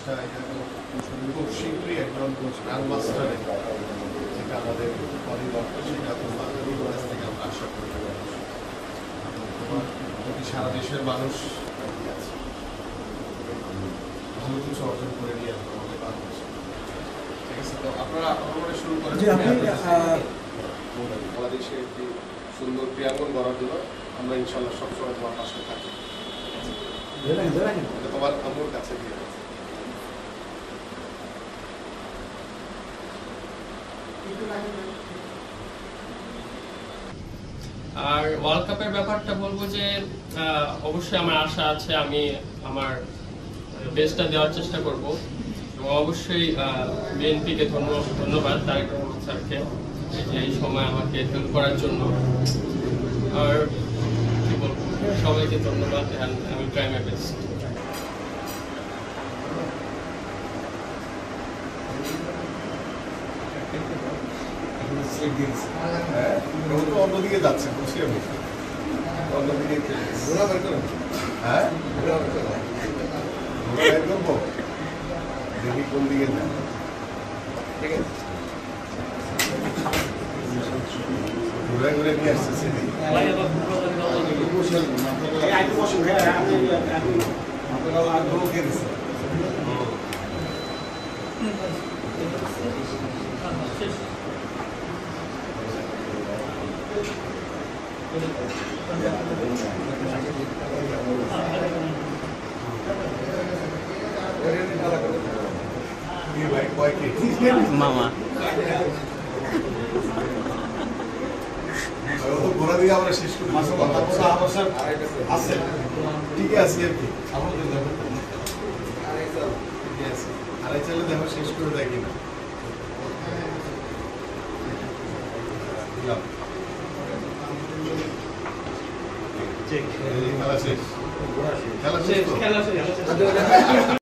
খুব শীঘ্রই একজন গান মাস্টারে যেটা আমাদের পরিবর্তন সেটা তোমার কাছ থেকে আমরা আশা করি। তোমার প্রতি সারা দেশের মানুষ ভালো কিছু অর্জন করে নিয়ে আসবে আমাদের বাংলাদেশে। ঠিক আছে, তো আপনারা আপনারা শুরু করেন। বাংলাদেশে একটি সুন্দর ক্রীড়াঙ্গন গড়ার জন্য আমরা ইনশাল্লাহ সবসময় তোমার পাশে থাকি। তোমার আম্মুর কাছে দিয়ে আর ওয়ার্ল্ড কাপের ব্যাপারটা বলবো যে অবশ্যই আমার আশা আছে, আমি আমার বেস্টটা দেওয়ার চেষ্টা করব এবং অবশ্যই বিএনপিকে ধন্যবাদ তারেক রহমান স্যারকে যে এই সময় আমাকে হেল্প করার জন্য। আর কি বলবো, সবাইকে ধন্যবাদ, আমি ট্রাই মাই বেস্ট। অন্যদিকে যাচ্ছে অন্যদিকে হ্যাঁ করবো, দেখি কোন দিকে যান। ঘুরে ঘুরে নিয়ে আসতেছে মামা ঘোরা দিয়ে আমরা শেষ করি আছে, ঠিক আছে আর কি আড়াই চালে দেখো শেষ করে দেয় কিনা। খেলা শেষ, খেলা শেষ।